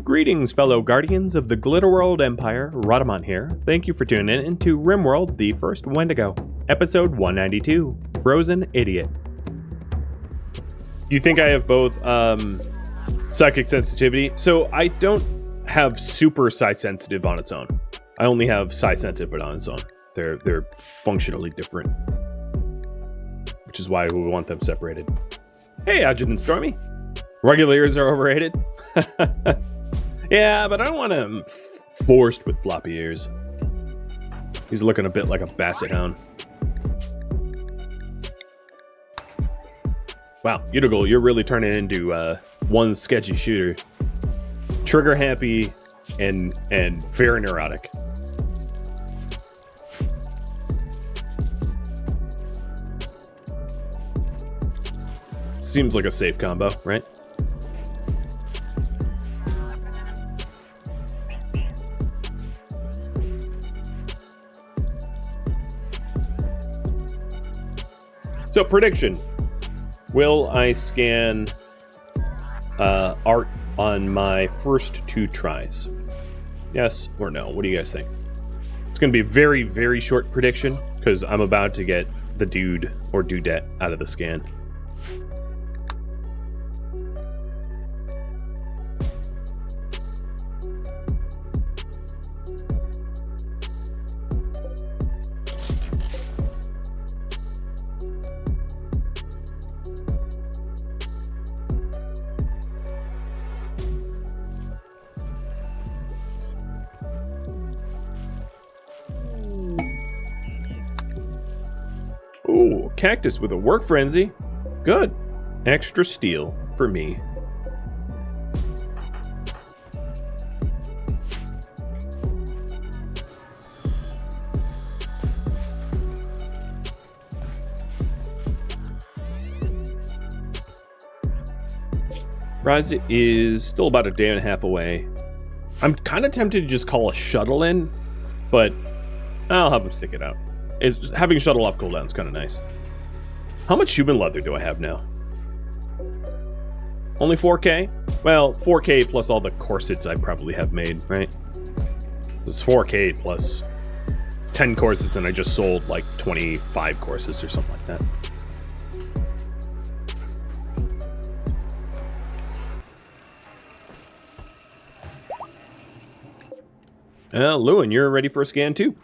Greetings, fellow guardians of the glitterworld empire. Rhadamant here. Thank you for tuning in into RimWorld, the first Wendigo, episode 192, Frozen Idiot. You think I have both psychic sensitivity? So I don't have super size sensitive on its own. I only have size sensitive on its own. They're functionally different, which is why we want them separated. Hey, Adjutant Stormy. Regular ears are overrated. Yeah, but I don't want him forced with floppy ears. He's looking a bit like a basset hound. Wow, Unigal, you're really turning into one sketchy shooter. Trigger happy and very neurotic. Seems like a safe combo, right? So, prediction. Will I scan art on my first two tries? Yes or no? What do you guys think? It's going to be a very, very short prediction because I'm about to get the dude or dudette out of the scan. Ooh, cactus with a work frenzy. Good. Extra steel for me. Rise is still about a day and a half away. I'm kind of tempted to just call a shuttle in, but I'll have him stick it out. Having a shuttle off cooldown is kind of nice. How much human leather do I have now? Only 4K? Well, 4K plus all the corsets I probably have made, right? It's 4K plus 10 corsets, and I just sold like 25 corsets or something like that. Lewin, you're ready for a scan too.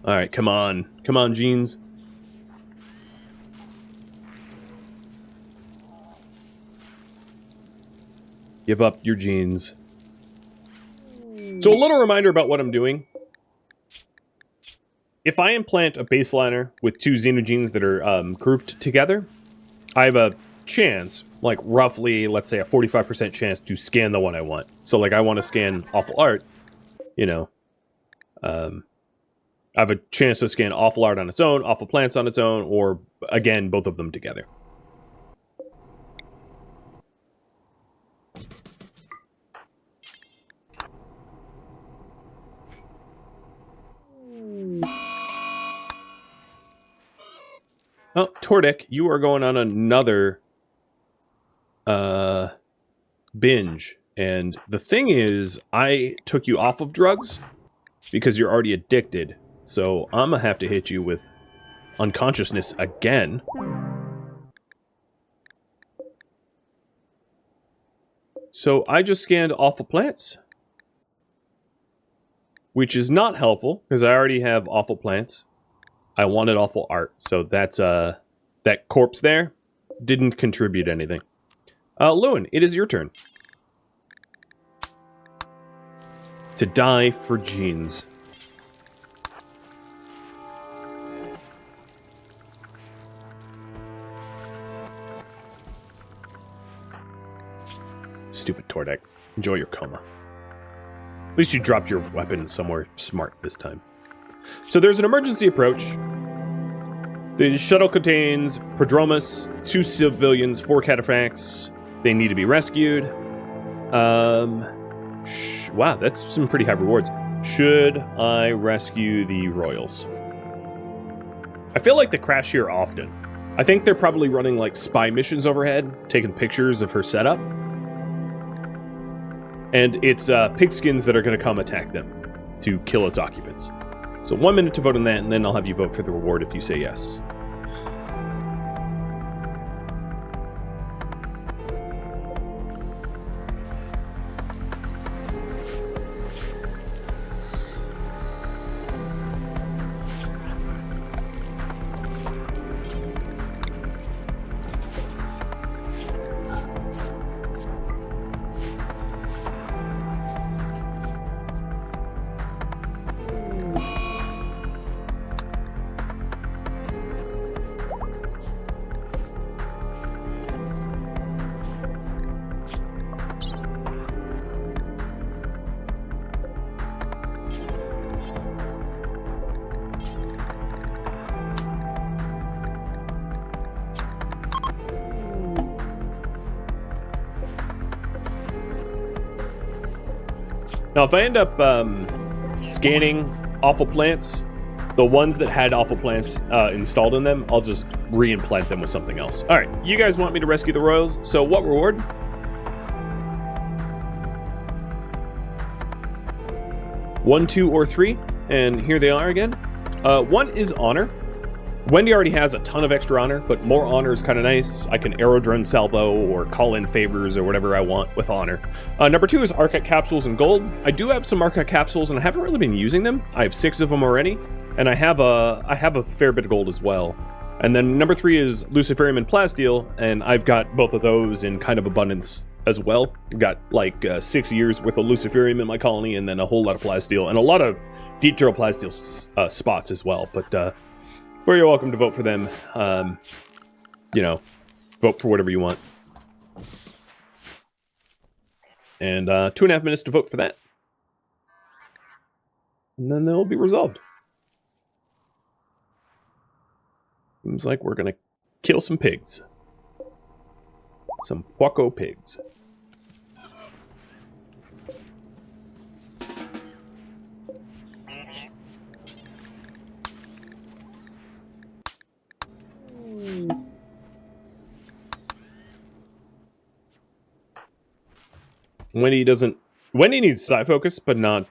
All right, come on. Come on, jeans. Give up your jeans. So a little reminder about what I'm doing. If I implant a baseliner with two xenogenes that are grouped together, I have a chance, like roughly, let's say a 45% chance to scan the one I want. So like I want to scan awful art, you know, I have a chance to scan awful art on its own, awful plants on its own, or, again, both of them together. Oh, Tordek, you are going on another binge. And the thing is, I took you off of drugs because you're already addicted. So I'm gonna have to hit you with unconsciousness again. So I just scanned awful plants, which is not helpful because I already have awful plants. I wanted awful art, so that's that corpse there didn't contribute anything. Lewin, it is your turn to die for genes. Stupid Tordek. Enjoy your coma. At least you dropped your weapon somewhere smart this time. So there's an emergency approach. The shuttle contains Prodromus, 2 civilians, 4 cataphracts. They need to be rescued. Wow, that's some pretty high rewards. Should I rescue the royals? I feel like they crash here often. I think they're probably running like spy missions overhead, taking pictures of her setup. And it's pigskins that are going to come attack them to kill its occupants. So 1 minute to vote on that, and then I'll have you vote for the reward if you say yes. Now, if I end up scanning awful plants, the ones that had awful plants installed in them, I'll just re-implant them with something else. All right, you guys want me to rescue the royals, so what reward? 1, 2, or 3, and here they are again. 1 is honor. Wendy already has a ton of extra honor, but more honor is kind of nice. I can aerodrone salvo or call in favors or whatever I want with honor. Number 2 is archive capsules and gold. I do have some archive capsules and I haven't really been using them. I have 6 of them already, and I have a fair bit of gold as well. And then number 3 is luciferium and plasteel, and I've got both of those in kind of abundance as well. I've got like 6 years worth of luciferium in my colony, and then a whole lot of plasteel and a lot of deep drill plasteel spots as well. But or you're welcome to vote for them. You know, vote for whatever you want. And 2.5 minutes to vote for that. And then they'll be resolved. Seems like we're gonna kill some pigs. Some Quaco pigs. Wendy needs side focus, but not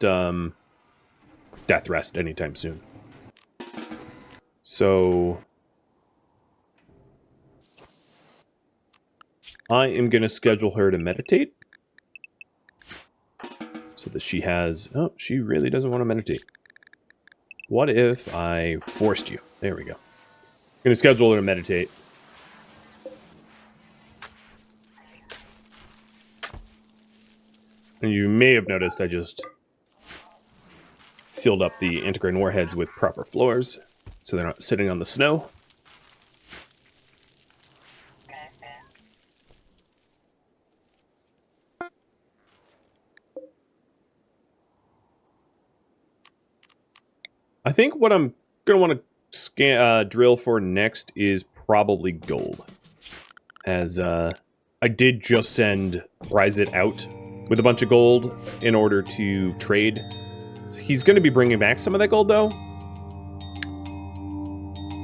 death rest anytime soon. So I am gonna schedule her to meditate so that she has... Oh, she really doesn't want to meditate. What if I forced you? There we go. I'm gonna schedule her to meditate. And you may have noticed I just sealed up the antigrain warheads with proper floors, so they're not sitting on the snow. I think what I'm going to want to drill for next is probably gold. As I did just send Ryzit out with a bunch of gold in order to trade. He's going to be bringing back some of that gold, though.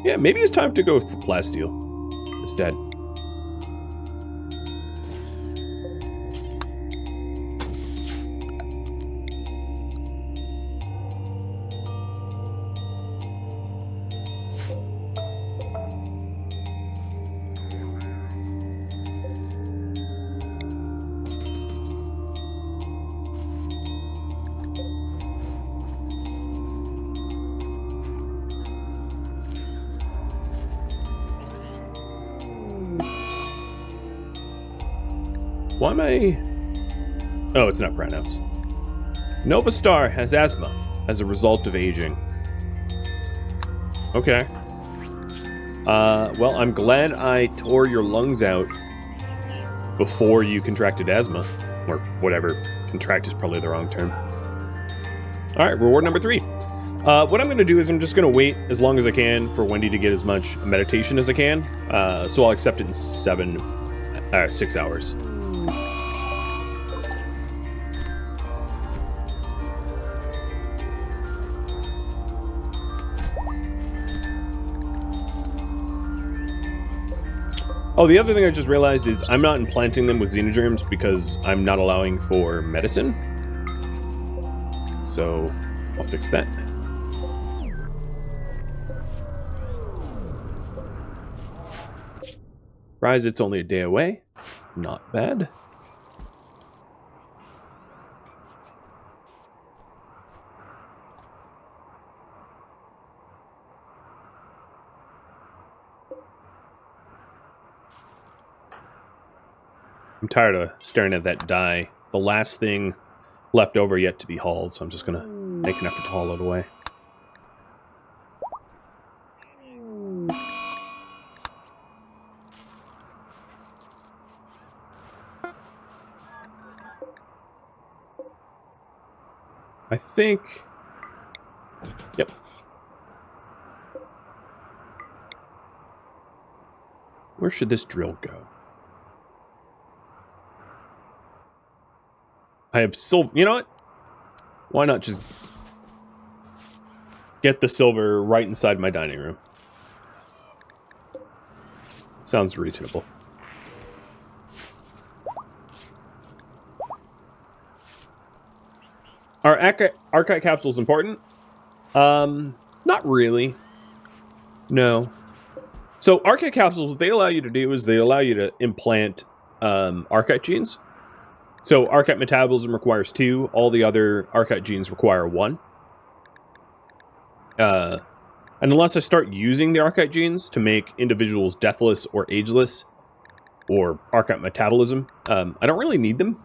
Yeah, maybe it's time to go for plasteel instead. Why am I... Oh, it's not pronouns. Nova Star has asthma as a result of aging. Okay. Well, I'm glad I tore your lungs out before you contracted asthma. Or whatever. Contract is probably the wrong term. Alright, reward number 3. What I'm going to do is I'm just going to wait as long as I can for Wendy to get as much meditation as I can. So I'll accept it in 6 hours. Oh, the other thing I just realized is I'm not implanting them with xenogerms because I'm not allowing for medicine. So I'll fix that. Rise, it's only a day away. Not bad. I'm tired of staring at that die. It's the last thing left over yet to be hauled, so I'm just gonna make an effort to haul it away. I think... Yep. Where should this drill go? I have silver. You know what? Why not just get the silver right inside my dining room? Sounds reasonable. Are archive capsules important? Not really. No. So archive capsules, what they allow you to do is they allow you to implant archive genes. So archive metabolism requires 2. All the other archive genes require 1. And unless I start using the archive genes to make individuals deathless or ageless, or archive metabolism, I don't really need them.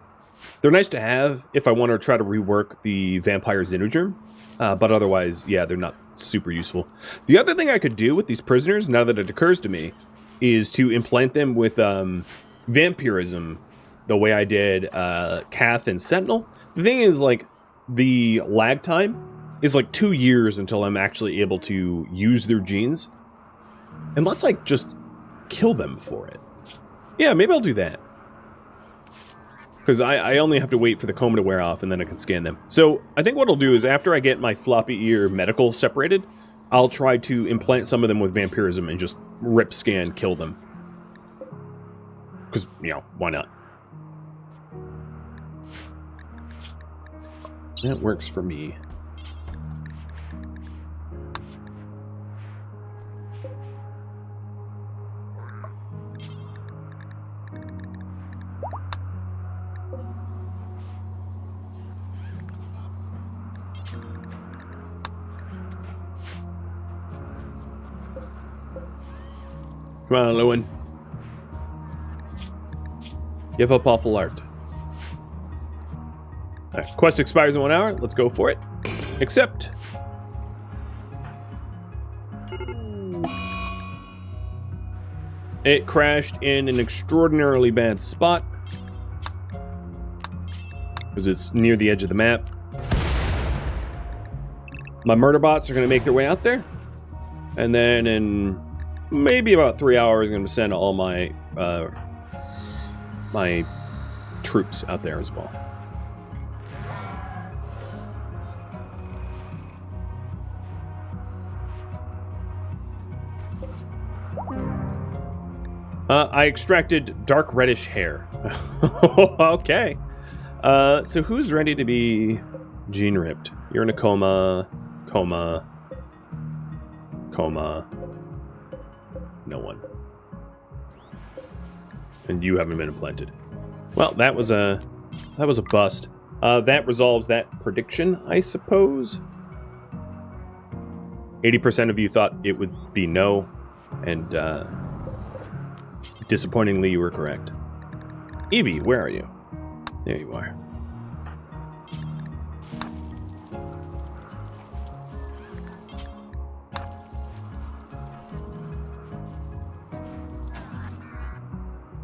They're nice to have if I want to try to rework the vampire xenogerm, but otherwise, yeah, they're not super useful. The other thing I could do with these prisoners, now that it occurs to me, is to implant them with vampirism, the way I did Cath and Sentinel. The thing is, like, the lag time is like 2 years until I'm actually able to use their genes. Unless I just kill them for it. Yeah, maybe I'll do that. Because I only have to wait for the coma to wear off and then I can scan them. So I think what I'll do is after I get my floppy ear medical separated, I'll try to implant some of them with vampirism and just rip scan kill them. Because, you know, why not? That works for me. Come on, Lewin. Give up awful art. Alright, quest expires in 1 hour. Let's go for it. Accept. It crashed in an extraordinarily bad spot. Because it's near the edge of the map. My murder bots are going to make their way out there. And then in maybe about 3 hours, I'm going to send all my my troops out there as well. I extracted dark reddish hair. Okay. So who's ready to be gene ripped? You're in a coma. Coma. No one. And you haven't been implanted. Well, that was a bust. That resolves that prediction, I suppose. 80% of you thought it would be no, and disappointingly, you were correct. Evie, where are you? There you are.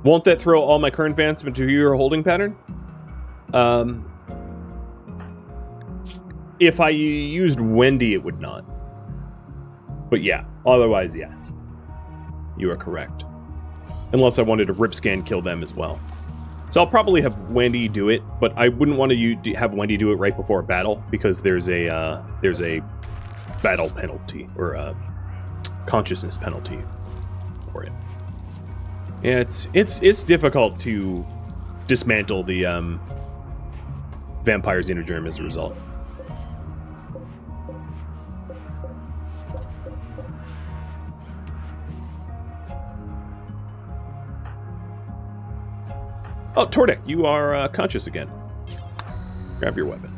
Won't that throw all my current advancement into your holding pattern? If I used Wendy, it would not. But yeah, otherwise, yes. You are correct. Unless I wanted to rip scan kill them as well. So I'll probably have Wendy do it, but I wouldn't want to have Wendy do it right before a battle because there's a battle penalty or a consciousness penalty for it. Yeah, it's difficult to dismantle the vampire xenogerm as a result. Oh, Tordek, you are conscious again. Grab your weapon.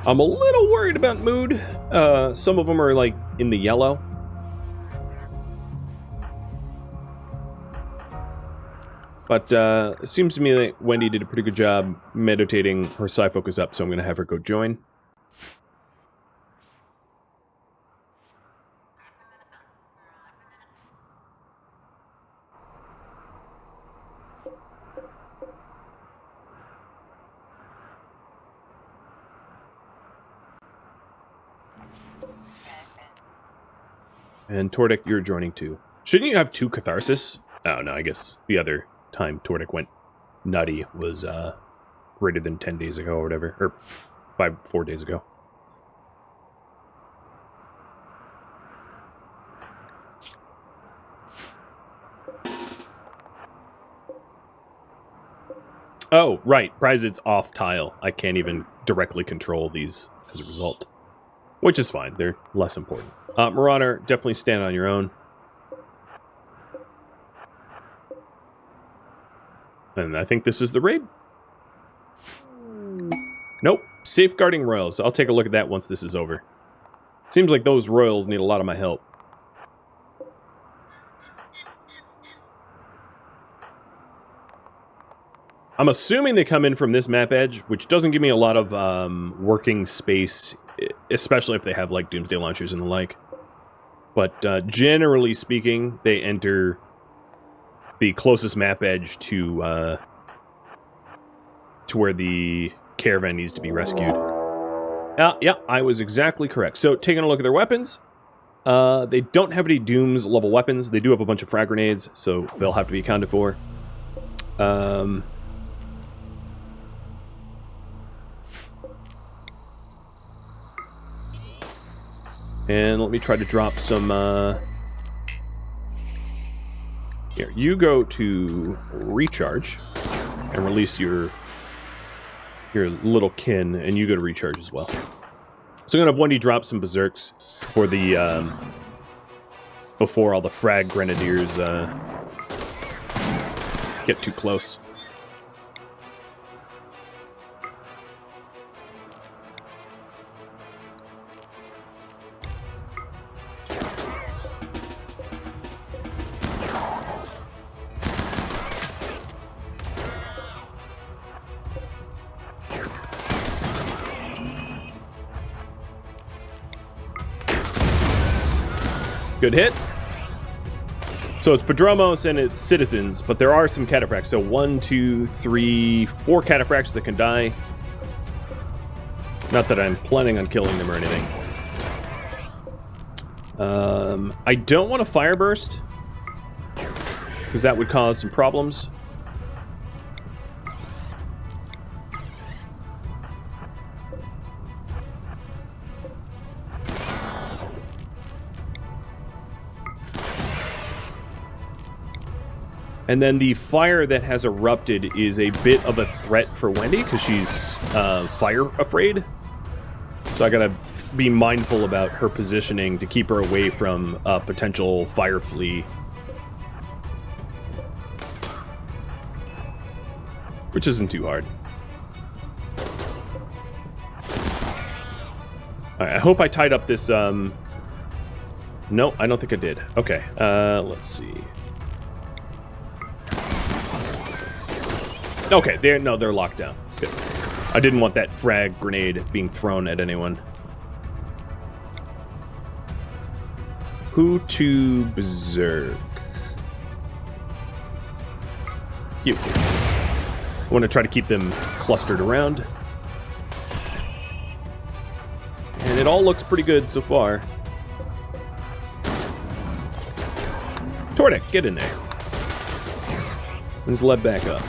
I'm a little worried about mood. Some of them are like in the yellow. But it seems to me that Wendy did a pretty good job meditating her psi focus up, so I'm going to have her go join. And Tordek, you're joining too. Shouldn't you have 2 catharsis? Oh, no, I guess the other time Tordek went nutty was greater than 10 days ago or whatever. Or 4 days ago. Oh, right. Prized's off tile. I can't even directly control these as a result. Which is fine. They're less important. Marauder, definitely stand on your own. And I think this is the raid. Nope. Safeguarding royals. I'll take a look at that once this is over. Seems like those royals need a lot of my help. I'm assuming they come in from this map edge, which doesn't give me a lot of working space, especially if they have like Doomsday launchers and the like. But generally speaking, they enter the closest map edge to where the caravan needs to be rescued. Yeah, I was exactly correct. So, taking a look at their weapons, they don't have any Dooms level weapons. They do have a bunch of frag grenades, so they'll have to be accounted for. And let me try to drop some, Here, you go to recharge and release your little kin, and you go to recharge as well. So I'm going to have Wendy drop some berserks for the, before all the frag grenadiers, get too close. Good hit. So it's Padromos and it's citizens, but there are some cataphracts. So 1, 2, 3, 4 cataphracts that can die. Not that I'm planning on killing them or anything. I don't want a fire burst, because that would cause some problems. And then the fire that has erupted is a bit of a threat for Wendy, because she's fire afraid. So I gotta be mindful about her positioning to keep her away from a potential fire flea. Which isn't too hard. Alright, I hope I tied up this, No, I don't think I did. Okay, let's see. Okay, they're locked down. Good. I didn't want that frag grenade being thrown at anyone. Who to berserk? You. I want to try to keep them clustered around. And it all looks pretty good so far. Tordek, get in there. Let's let back up.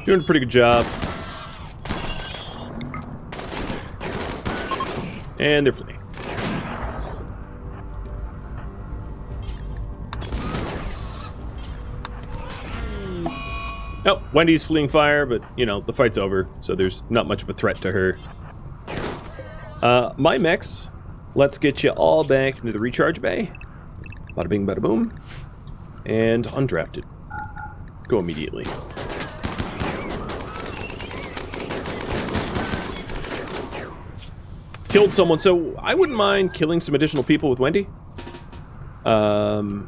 Doing a pretty good job. And they're fleeing. Oh, Wendy's fleeing fire, but, you know, the fight's over, so there's not much of a threat to her. My mechs, let's get you all back into the recharge bay. Bada bing, bada boom. And undrafted. Go immediately. Killed someone, so I wouldn't mind killing some additional people with Wendy. So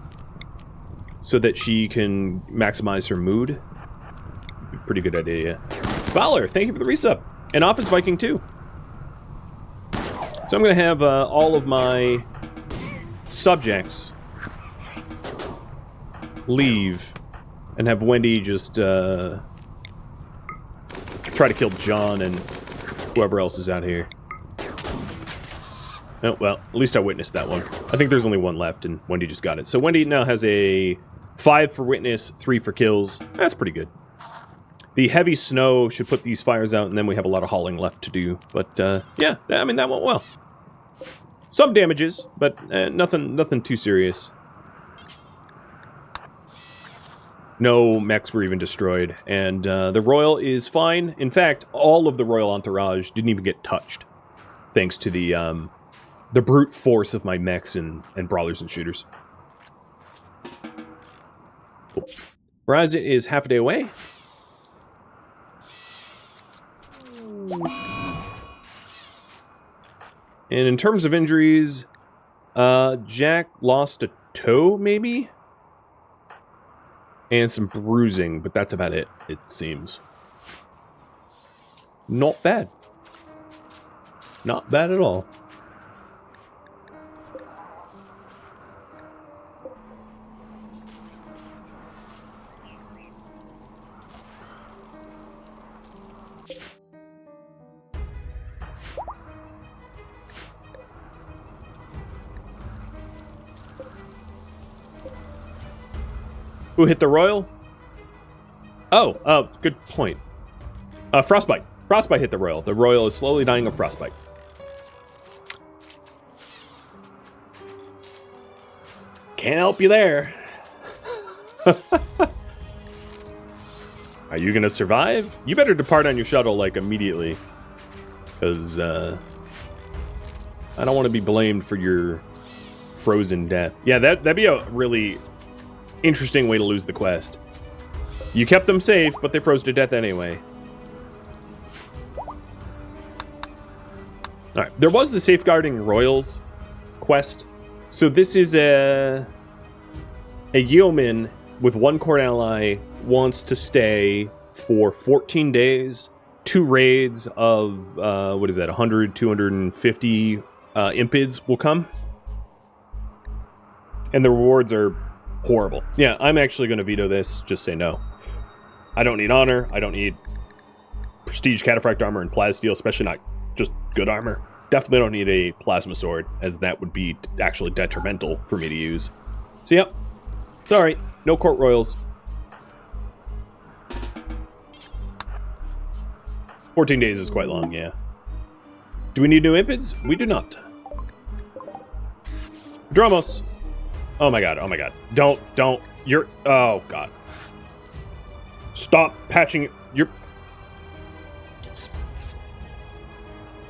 that she can maximize her mood. Pretty good idea. Valor, thank you for the resub. And Office Viking too. So I'm going to have all of my subjects leave and have Wendy just try to kill John and whoever else is out here. Oh, well, at least I witnessed that one. I think there's only one left and Wendy just got it. So Wendy now has a 5 for witness, 3 for kills. That's pretty good. The heavy snow should put these fires out, and then we have a lot of hauling left to do. But, yeah, I mean, that went well. Some damages, but nothing too serious. No mechs were even destroyed, and the Royal is fine. In fact, all of the Royal entourage didn't even get touched, thanks to the brute force of my mechs and brawlers and shooters. Cool. Brazit is half a day away. And in terms of injuries, Jack lost a toe, maybe? And some bruising, but that's about it, it seems. Not bad. Not bad at all. Who hit the Royal? Oh, good point. Frostbite. Frostbite hit the Royal. The Royal is slowly dying of frostbite. Can't help you there. Are you gonna survive? You better depart on your shuttle, like, immediately. Because, I don't want to be blamed for your frozen death. Yeah, that'd be a really interesting way to lose the quest. You kept them safe, but they froze to death anyway. Alright, there was the Safeguarding Royals quest. So this is a yeoman with 1 court ally wants to stay for 14 days. 2 raids of, what is that, 100, 250 impids will come. And the rewards are horrible. Yeah, I'm actually going to veto this. Just say no. I don't need honor. I don't need prestige cataphract armor and plasteel, especially not just good armor. Definitely don't need a plasma sword, as that would be actually detrimental for me to use. So, yep. Sorry. No court royals. 14 days is quite long, yeah. Do we need new impids? We do not. Dromos. Oh my god, oh my god. Don't. You're... Oh, god. Stop patching... You're...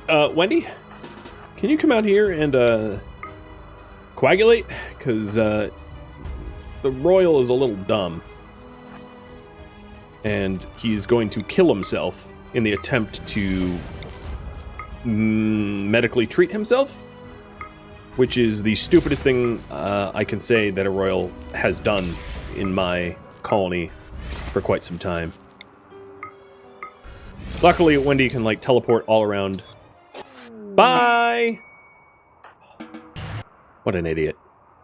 Wendy? Can you come out here and, coagulate? Because, the Royal is a little dumb. And he's going to kill himself in the attempt to medically treat himself, which is the stupidest thing I can say that a Royal has done in my colony for quite some time. Luckily, Wendy can, like, teleport all around. Bye! What an idiot.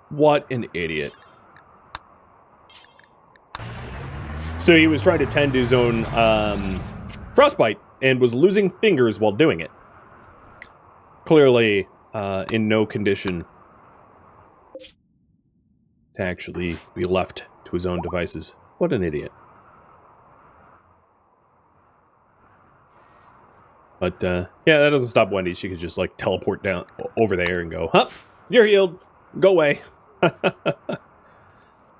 What an idiot. So he was trying to tend to his own frostbite and was losing fingers while doing it. Clearly, in no condition to actually be left to his own devices. What an idiot. But, yeah, that doesn't stop Wendy. She could just, like, teleport down over there and go, huh, you're healed. Go away.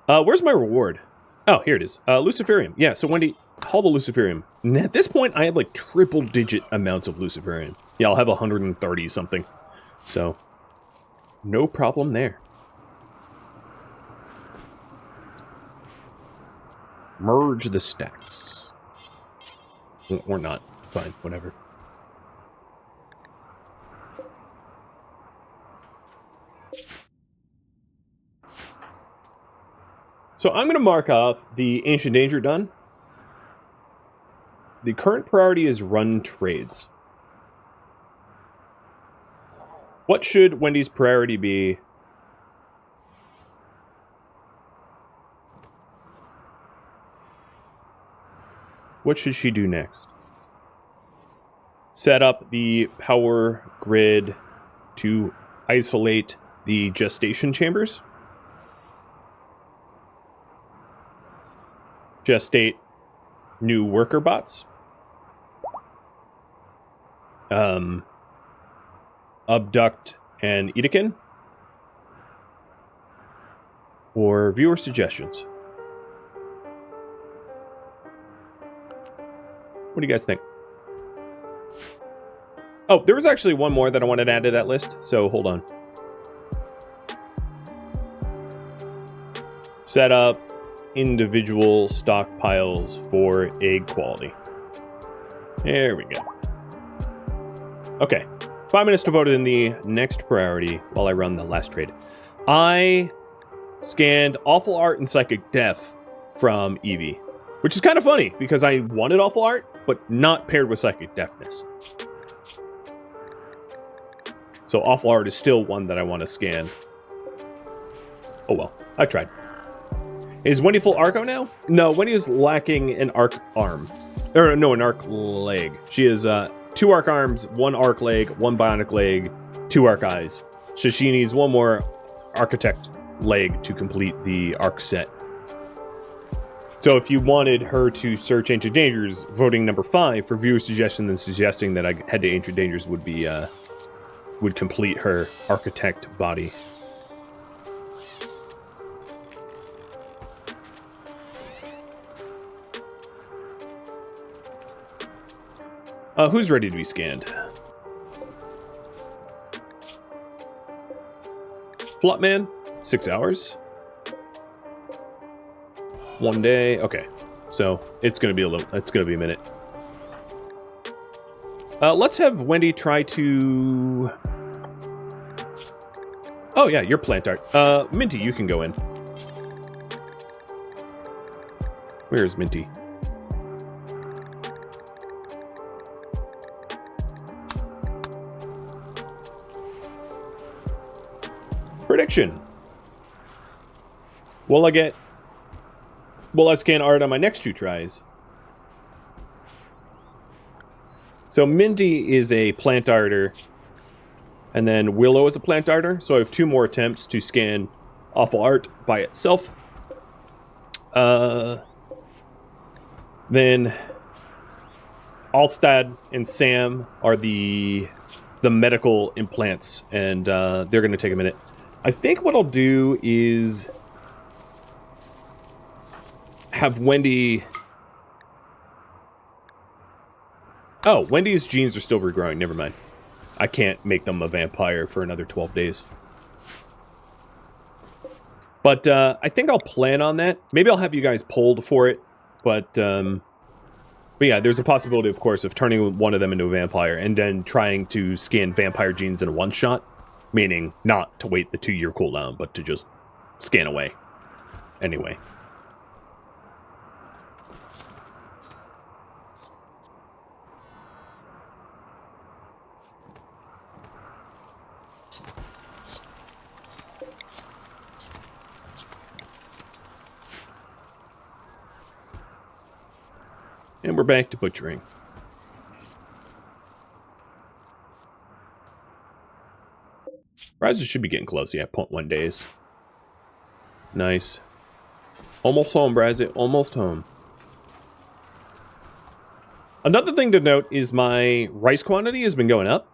Where's my reward? Oh, here it is. Luciferium. Yeah, so Wendy, haul the Luciferium. And at this point, I have, like, triple-digit amounts of Luciferium. Yeah, I'll have 130 something. So, no problem there. Merge the stacks. Or not. Fine, whatever. So I'm going to mark off the Ancient Danger done. The current priority is run trades. What should Wendy's priority be? What should she do next? Set up the power grid to isolate the gestation chambers. Gestate new worker bots. Abduct and Edekin. Or viewer suggestions. What do you guys think? Oh, there was actually one more that I wanted to add to that list, so hold on. Set up individual stockpiles for egg quality. There we go. Okay, 5 minutes devoted in the next priority while I run the last trade. I scanned Awful Art and Psychic Death from Eevee, which is kind of funny because I wanted Awful Art, but not paired with Psychic Deafness. So Awful Art is still one that I want to scan. Oh well, I tried. Is Wendy full Arco now? No, Wendy is lacking an arc arm. Or no, an arc leg. She has 2 arc arms, 1 arc leg, 1 bionic leg, 2 arc eyes. So she needs 1 more architect leg to complete the arc set. So if you wanted her to search Ancient Dangers, voting number 5 for viewer suggestion and suggesting that I head to Ancient Dangers would be would complete her architect body. Who's ready to be scanned? Flopman, 6 hours. 1 day, okay. So it's gonna be a minute. Let's have Wendy try to... Oh yeah, you're plant art. Minty, you can go in. Where is Minty? Prediction. Will I scan art on my next 2 tries? So Minty is a plant arter, and then Willow is a plant arter, so I have 2 more attempts to scan Awful Art by itself. Then Alstad and Sam are the medical implants, and they're going to take a minute. I think what I'll do is have Wendy... Oh, Wendy's genes are still regrowing. Never mind. I can't make them a vampire for another 12 days. But I think I'll plan on that. Maybe I'll have you guys polled for it. But yeah, there's a possibility, of course, of turning one of them into a vampire and then trying to scan vampire genes in a one-shot. Meaning not to wait the 2-year cooldown, but to just scan away. Anyway. And we're back to butchering. Brazos should be getting close, yeah, 0.1 days. Nice. Almost home, Brazos, almost home. Another thing to note is my rice quantity has been going up,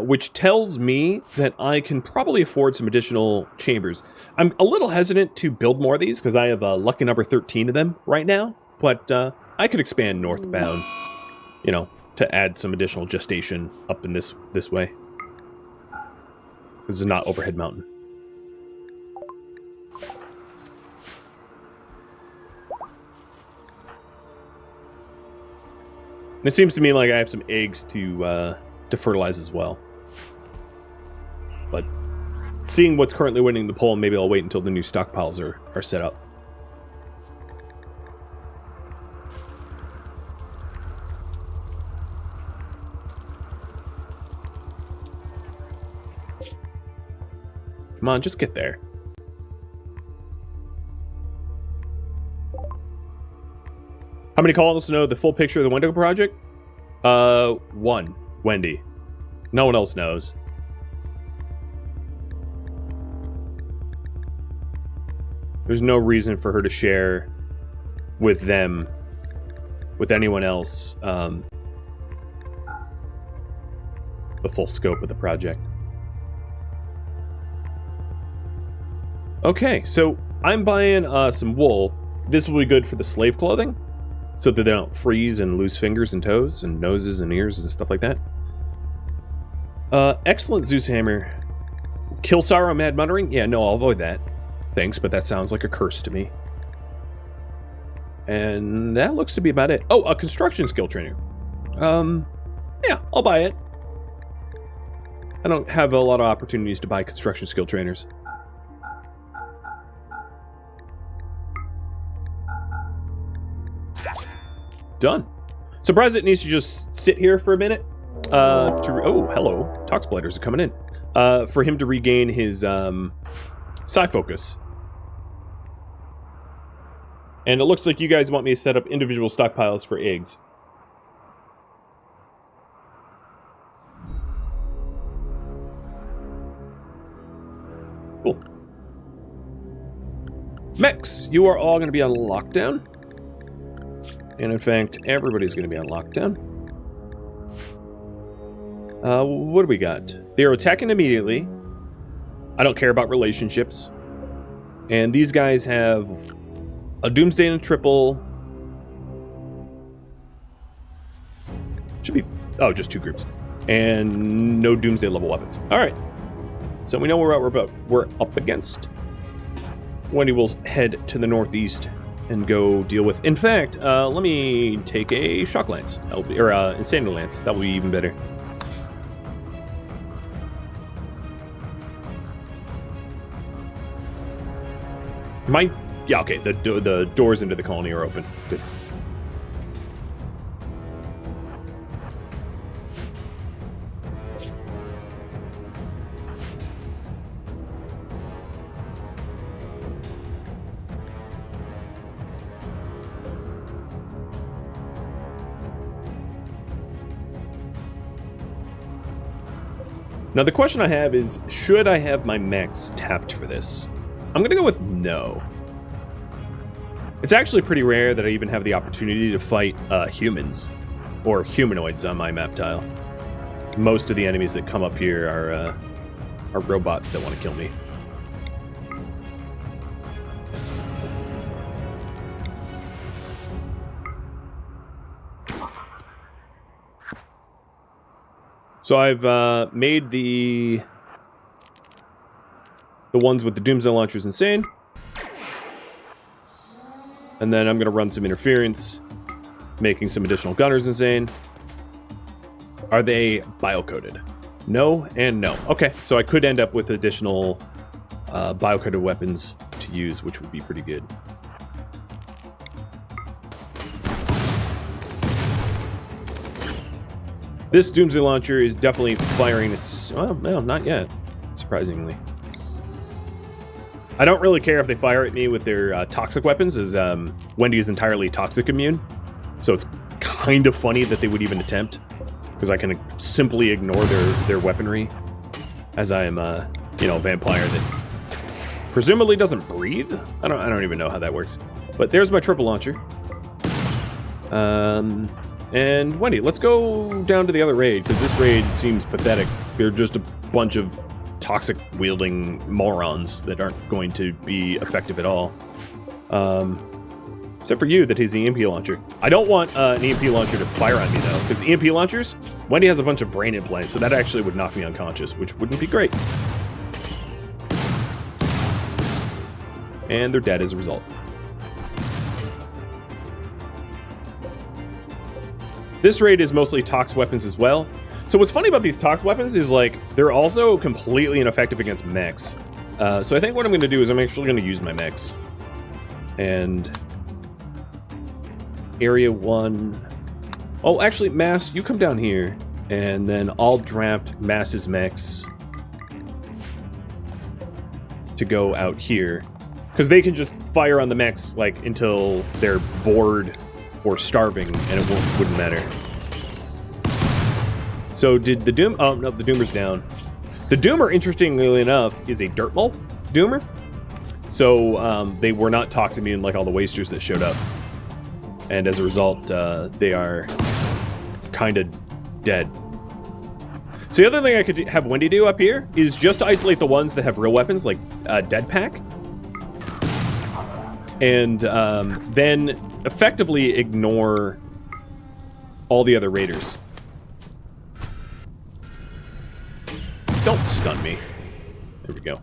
which tells me that I can probably afford some additional chambers. I'm a little hesitant to build more of these because I have a lucky number 13 of them right now, but I could expand northbound, you know, to add some additional gestation up in this way. This is not Overhead Mountain. And it seems to me like I have some eggs to fertilize as well. But seeing what's currently winning the poll, maybe I'll wait until the new stockpiles are set up. Come on, just get there. How many colonists know the full picture of the Wendigo project? One. Wendy. No one else knows. There's no reason for her to share with them, with anyone else, the full scope of the project. Okay, so I'm buying some wool. This will be good for the slave clothing, so that they don't freeze and lose fingers and toes and noses and ears and stuff like that. Excellent, Zeus Hammer. Kill sorrow, mad muttering? Yeah, no, I'll avoid that. Thanks, but that sounds like a curse to me. And that looks to be about it. Oh, a construction skill trainer. Yeah, I'll buy it. I don't have a lot of opportunities to buy construction skill trainers. Done. Surprised it needs to just sit here for a minute. Oh, hello. Tox blighters are coming in. For him to regain his psi focus. And it looks like you guys want me to set up individual stockpiles for eggs. Cool. Mechs, you are all going to be on lockdown. And in fact, everybody's going to be on lockdown. What do we got? They are attacking immediately. I don't care about relationships. And these guys have a Doomsday and a triple. Should be... Oh, just 2 groups. And no Doomsday level weapons. Alright. So we know what we're up against. Wendy will head to the northeast and go deal with... In fact, let me take a Shock Lance. That'll be, or Insanity Lance. That will be even better. Yeah, okay. The doors into the colony are open. Good. Now the question I have is, should I have my mechs tapped for this? I'm gonna go with no. It's actually pretty rare that I even have the opportunity to fight humans or humanoids on my map tile. Most of the enemies that come up here are robots that want to kill me. So I've made the ones with the Doomsday launchers insane. And then I'm going to run some interference, making some additional gunners insane. Are they biocoded? No and no. Okay, so I could end up with additional biocoded weapons to use, which would be pretty good. This Doomsday launcher is definitely firing this. Well, no, not yet, surprisingly. I don't really care if they fire at me with their toxic weapons, as Wendy is entirely toxic immune. So it's kind of funny that they would even attempt, because I can simply ignore their weaponry, as I am a vampire that presumably doesn't breathe. I don't even know how that works. But there's my triple launcher. And Wendy, let's go down to the other raid, because this raid seems pathetic. They're just a bunch of toxic-wielding morons that aren't going to be effective at all. Except for you, that has the EMP launcher. I don't want an EMP launcher to fire on me, though, because EMP launchers, Wendy has a bunch of brain implants, so that actually would knock me unconscious, which wouldn't be great. And they're dead as a result. This raid is mostly tox weapons as well. So what's funny about these tox weapons is, like, they're also completely ineffective against mechs. So I think what I'm going to do is I'm actually going to use my mechs. And Area 1... Oh, actually, Mass, you come down here. And then I'll draft Mass's mechs to go out here. Because they can just fire on the mechs, like, until they're bored or starving, and it wouldn't matter. So did the Doom... Oh, no, the Doomer's down. The Doomer, interestingly enough, is a dirt mole Doomer. So they were not tox immune like all the wasters that showed up. And as a result, they are kind of dead. So the other thing I could have Wendy do up here is just to isolate the ones that have real weapons, like Dead Pack. And then effectively ignore all the other raiders. Don't stun me. There we go.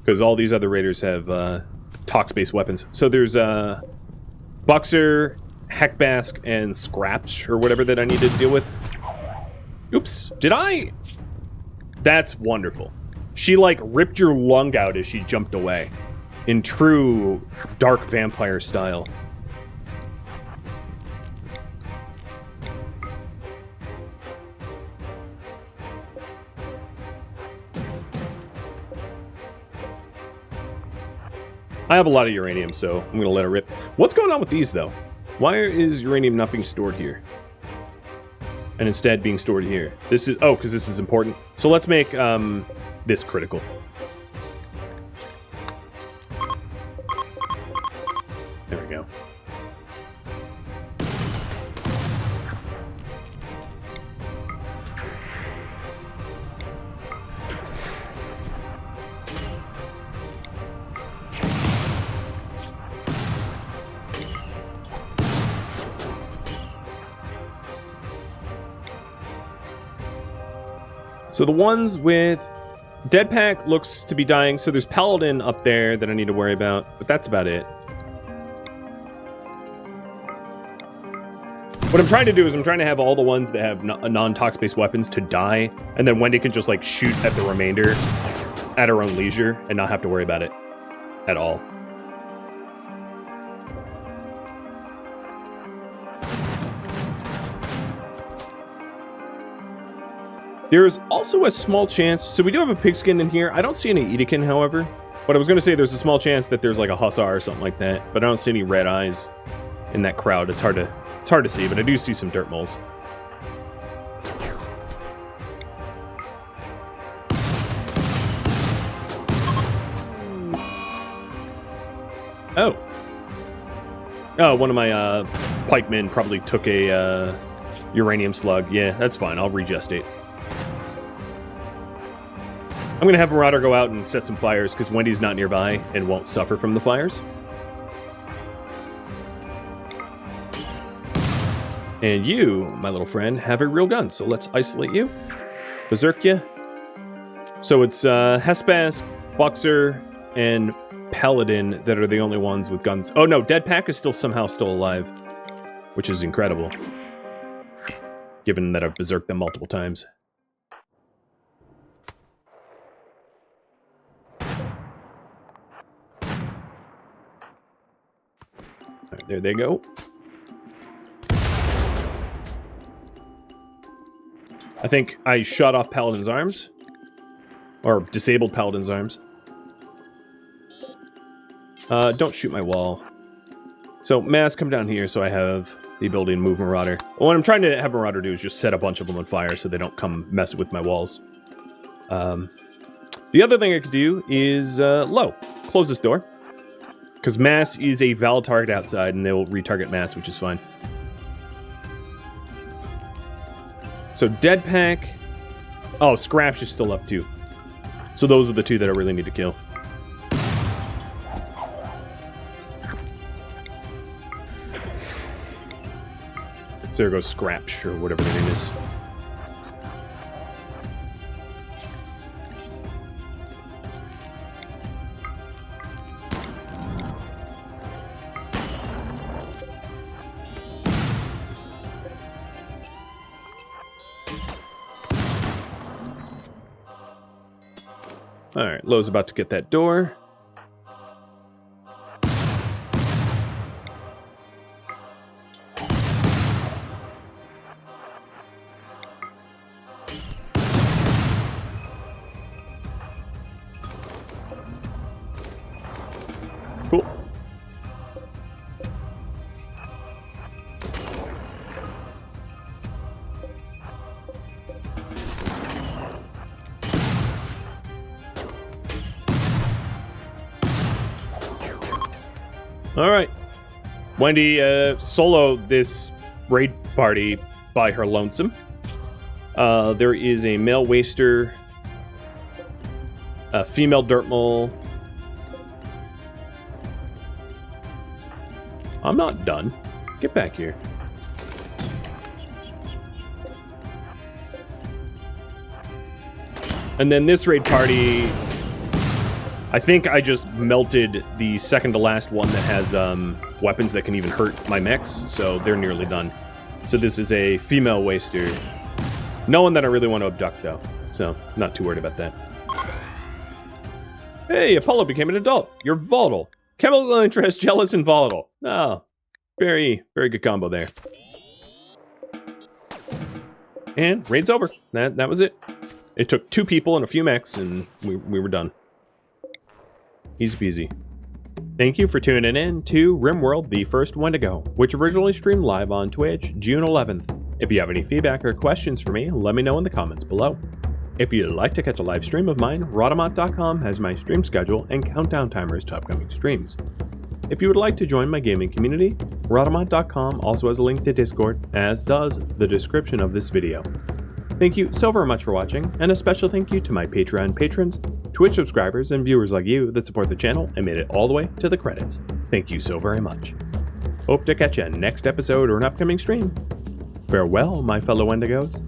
Because all these other raiders have tox-based weapons. So there's Boxer, Heckbask, and Scratch, or whatever that I need to deal with. Oops. Did I? That's wonderful. She, like, ripped your lung out as she jumped away. In true dark vampire style. I have a lot of uranium, so I'm going to let it rip. What's going on with these, though? Why is uranium not being stored here? And instead being stored here? This is... Oh, because this is important. So let's make this critical. There we go. So the ones with Dead Pack looks to be dying. So there's Paladin up there that I need to worry about, but that's about it. What I'm trying to do is I'm trying to have all the ones that have non-tox-based weapons to die, and then Wendy can just, like, shoot at the remainder at her own leisure and not have to worry about it at all. There's also a small chance... So we do have a pigskin in here. I don't see any Edekin, however. But I was going to say there's a small chance that there's, like, a Hussar or something like that. But I don't see any red eyes in that crowd. It's hard to see, but I do see some dirt moles. Oh. Oh, one of my pikemen probably took a uranium slug. Yeah, that's fine. I'll regestate. I'm going to have Marauder go out and set some fires because Wendy's not nearby and won't suffer from the fires. And you, my little friend, have a real gun, so let's isolate you. Berserk you. So it's Hespas, Boxer, and Paladin that are the only ones with guns. Oh no, Dead Pack is somehow still alive, which is incredible, given that I've berserked them multiple times. Alright, there they go. I think I shot off Paladin's arms. Or disabled Paladin's arms. Don't shoot my wall. So, Mass, come down here so I have the ability to move Marauder. Well, what I'm trying to have Marauder do is just set a bunch of them on fire so they don't come mess with my walls. The other thing I could do is, close this door. Because Mass is a valid target outside and they will retarget Mass, which is fine. So dead pack. Oh, Scratch is still up too. So those are the two that I really need to kill. So there goes Scratch, or whatever their name is. Alright, Lowe's about to get that door. Cool. All right. Wendy soloed this raid party by her lonesome. There is a male waster, a female dirt mole. I'm not done. Get back here. And then this raid party, I think I just melted the second to last one that has weapons that can even hurt my mechs, so they're nearly done. So this is a female waster. No one that I really want to abduct, though, so not too worried about that. Hey, Apollo became an adult. You're volatile. Chemical interest, jealous, and volatile. Oh, very, very good combo there. And raid's over. That was it. It took 2 people and a few mechs, and we were done. Easy peasy. Thank you for tuning in to RimWorld, the first Wendigo, which originally streamed live on Twitch June 11th. If you have any feedback or questions for me, let me know in the comments below. If you'd like to catch a live stream of mine, Rhadamant.com has my stream schedule and countdown timers to upcoming streams. If you would like to join my gaming community, Rhadamant.com also has a link to Discord, as does the description of this video. Thank you so very much for watching, and a special thank you to my Patreon patrons, Twitch subscribers, and viewers like you that support the channel and made it all the way to the credits. Thank you so very much. Hope to catch you next episode or an upcoming stream. Farewell, my fellow Wendigos.